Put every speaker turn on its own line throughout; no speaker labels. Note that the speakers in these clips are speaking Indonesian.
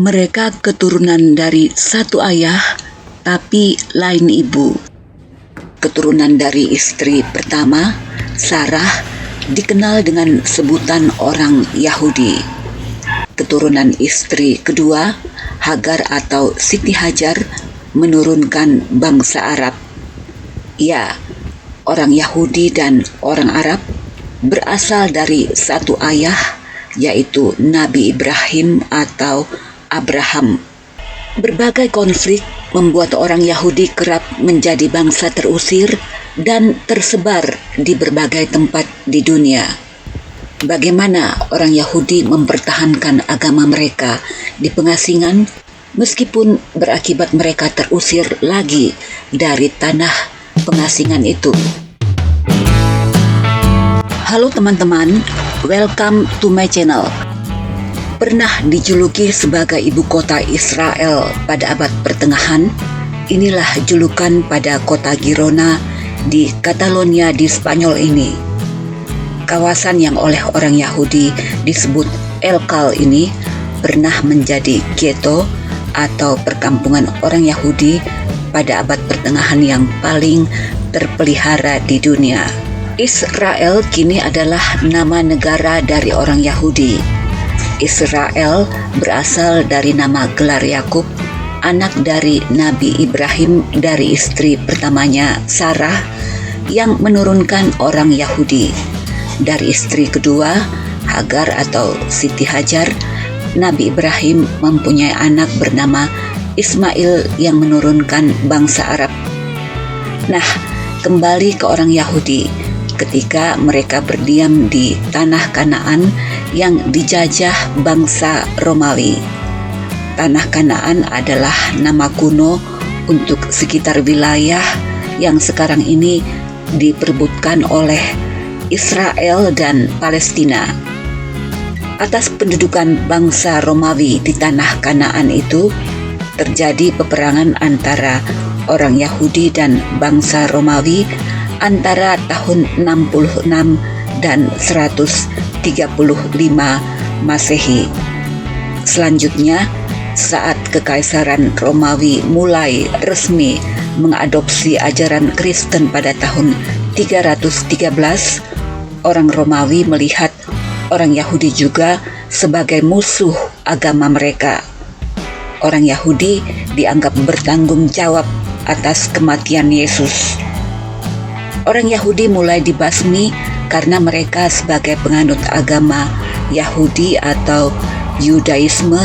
Mereka keturunan dari satu ayah, tapi lain ibu. Keturunan dari istri pertama, Sarah, dikenal dengan sebutan orang Yahudi. Keturunan istri kedua, Hagar atau Siti Hajar, menurunkan bangsa Arab. Ya, orang Yahudi dan orang Arab berasal dari satu ayah, yaitu Nabi Ibrahim atau Abraham. Berbagai konflik membuat orang Yahudi kerap menjadi bangsa terusir dan tersebar di berbagai tempat di dunia. Bagaimana orang Yahudi mempertahankan agama mereka di pengasingan meskipun berakibat mereka terusir lagi dari tanah pengasingan itu? Halo teman-teman, welcome to my channel. Pernah dijuluki sebagai ibu kota Israel pada abad pertengahan, inilah julukan pada kota Girona di Catalonia di Spanyol ini. Kawasan yang oleh orang Yahudi disebut El Cal ini pernah menjadi ghetto atau perkampungan orang Yahudi pada abad pertengahan yang paling terpelihara di dunia. Israel kini adalah nama negara dari orang Yahudi. Israel berasal dari nama gelar Yakub, anak dari Nabi Ibrahim dari istri pertamanya Sarah, yang menurunkan orang Yahudi. Dari istri kedua, Hagar atau Siti Hajar, Nabi Ibrahim mempunyai anak bernama Ismail yang menurunkan bangsa Arab. Nah, kembali ke orang Yahudi. Ketika mereka berdiam di tanah Kanaan yang dijajah bangsa Romawi. Tanah Kanaan adalah nama kuno untuk sekitar wilayah yang sekarang ini diperebutkan oleh Israel dan Palestina. Atas pendudukan bangsa Romawi di tanah Kanaan itu, terjadi peperangan antara orang Yahudi dan bangsa Romawi antara tahun 66 dan 135 Masehi. Selanjutnya, saat Kekaisaran Romawi mulai resmi mengadopsi ajaran Kristen pada tahun 313, orang Romawi melihat orang Yahudi juga sebagai musuh agama mereka. Orang Yahudi dianggap bertanggung jawab atas kematian Yesus. Orang Yahudi mulai dibasmi karena mereka sebagai penganut agama Yahudi atau Yudaisme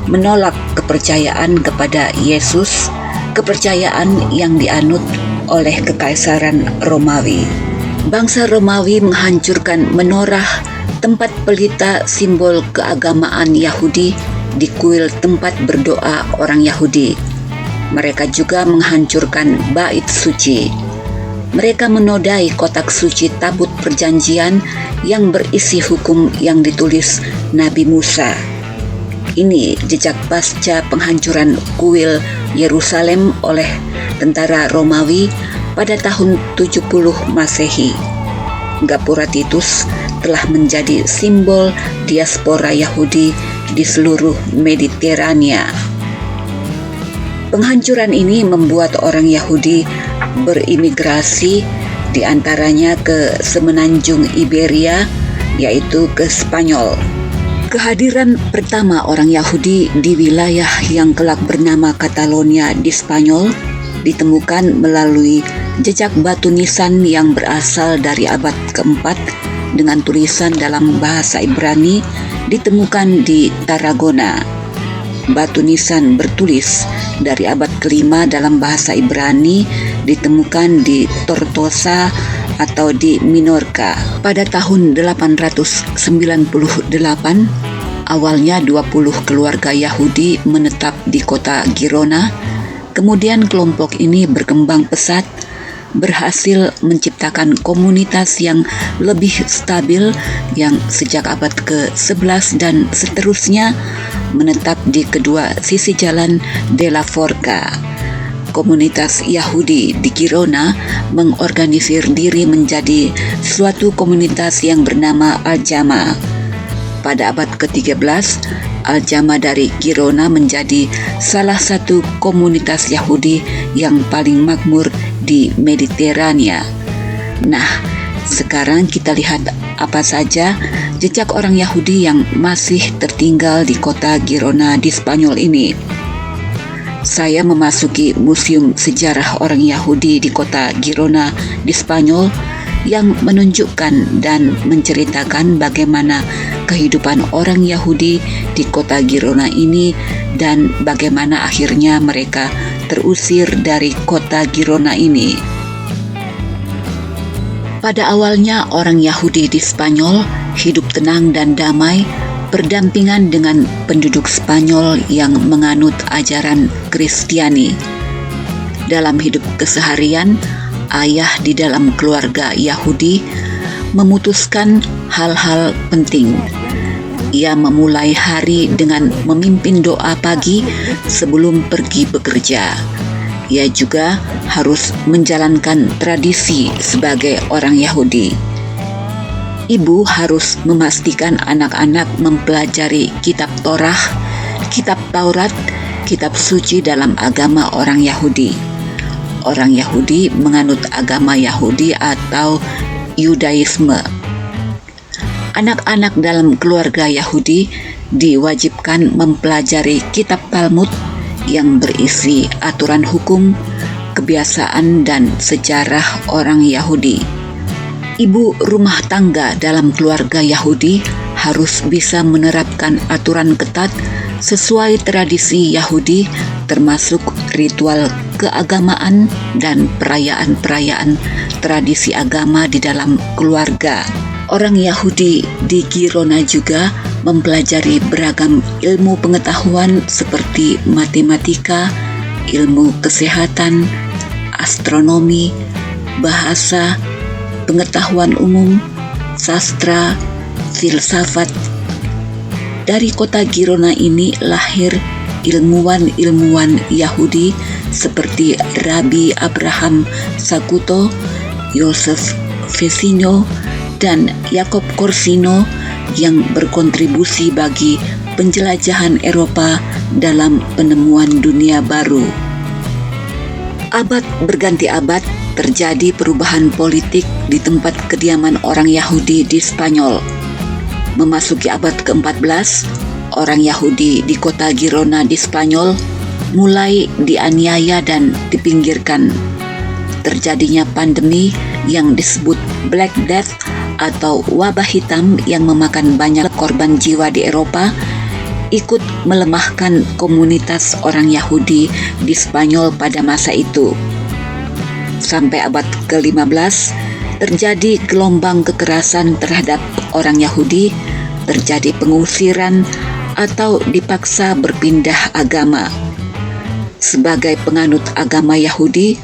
menolak kepercayaan kepada Yesus, kepercayaan yang dianut oleh Kekaisaran Romawi. Bangsa Romawi menghancurkan menorah, tempat pelita simbol keagamaan Yahudi, di kuil tempat berdoa orang Yahudi. Mereka juga menghancurkan bait suci. Mereka menodai kotak suci tabut perjanjian yang berisi hukum yang ditulis Nabi Musa. Ini jejak pasca penghancuran kuil Yerusalem oleh tentara Romawi pada tahun 70 Masehi. Gapura Titus telah menjadi simbol diaspora Yahudi di seluruh Mediterania. Penghancuran ini membuat orang Yahudi berimigrasi di antaranya ke semenanjung Iberia, yaitu ke Spanyol. Kehadiran pertama orang Yahudi di wilayah yang kelak bernama Catalonia di Spanyol ditemukan melalui jejak batu nisan yang berasal dari abad keempat dengan tulisan dalam bahasa Ibrani ditemukan di Tarragona. Batu nisan bertulis dari abad kelima dalam bahasa Ibrani ditemukan di Tortosa atau di Minorca. Pada tahun 898, awalnya 20 keluarga Yahudi menetap di kota Girona. Kemudian kelompok ini berkembang pesat, berhasil menciptakan komunitas yang lebih stabil yang sejak abad ke-11 dan seterusnya menetap di kedua sisi jalan de la Forca. Komunitas Yahudi di Girona mengorganisir diri menjadi suatu komunitas yang bernama Al-Jama. Pada abad ke-13, Al-Jama dari Girona menjadi salah satu komunitas Yahudi yang paling makmur di Mediterania. Nah, sekarang kita lihat apa saja jejak orang Yahudi yang masih tertinggal di kota Girona di Spanyol ini. Saya memasuki Museum Sejarah Orang Yahudi di kota Girona di Spanyol yang menunjukkan dan menceritakan bagaimana kehidupan orang Yahudi di kota Girona ini dan bagaimana akhirnya mereka terusir dari kota Girona ini. Pada awalnya orang Yahudi di Spanyol hidup tenang dan damai berdampingan dengan penduduk Spanyol yang menganut ajaran Kristiani. Dalam hidup keseharian, ayah di dalam keluarga Yahudi memutuskan hal-hal penting. Ia memulai hari dengan memimpin doa pagi sebelum pergi bekerja. Ia juga harus menjalankan tradisi sebagai orang Yahudi. Ibu harus memastikan anak-anak mempelajari kitab Torah, kitab Taurat, kitab suci dalam agama orang Yahudi. Orang Yahudi menganut agama Yahudi atau Yudaisme. Anak-anak dalam keluarga Yahudi diwajibkan mempelajari kitab Talmud yang berisi aturan hukum, kebiasaan, dan sejarah orang Yahudi. Ibu rumah tangga dalam keluarga Yahudi harus bisa menerapkan aturan ketat sesuai tradisi Yahudi, termasuk ritual keagamaan dan perayaan-perayaan tradisi agama di dalam keluarga. Orang Yahudi di Girona juga mempelajari beragam ilmu pengetahuan seperti matematika, ilmu kesehatan, astronomi, bahasa, pengetahuan umum, sastra, filsafat. Dari kota Girona ini lahir ilmuwan-ilmuwan Yahudi seperti Rabbi Abraham Sakuto, Joseph Vecino, dan Jacob Corsino yang berkontribusi bagi penjelajahan Eropa dalam penemuan dunia baru. Abad berganti abad, terjadi perubahan politik di tempat kediaman orang Yahudi di Spanyol. Memasuki abad ke-14, orang Yahudi di kota Girona di Spanyol mulai dianiaya dan dipinggirkan. Terjadinya pandemi yang disebut Black Death atau wabah hitam yang memakan banyak korban jiwa di Eropa ikut melemahkan komunitas orang Yahudi di Spanyol pada masa itu. Sampai abad ke-15, terjadi gelombang kekerasan terhadap orang Yahudi, terjadi pengusiran atau dipaksa berpindah agama. Sebagai penganut agama Yahudi,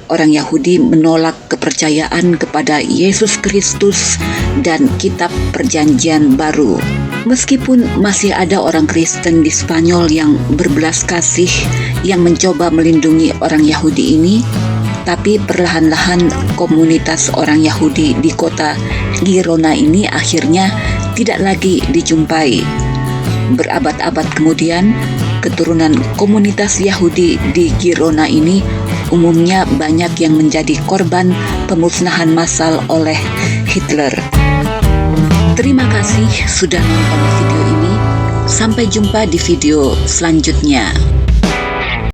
orang Yahudi menolak kepercayaan kepada Yesus Kristus dan kitab Perjanjian Baru. Meskipun masih ada orang Kristen di Spanyol yang berbelas kasih yang mencoba melindungi orang Yahudi ini, tapi perlahan-lahan komunitas orang Yahudi di kota Girona ini akhirnya tidak lagi dijumpai. Berabad-abad kemudian, keturunan komunitas Yahudi di Girona ini umumnya banyak yang menjadi korban pemusnahan massal oleh Hitler. Terima kasih sudah nonton video ini. Sampai jumpa di video selanjutnya.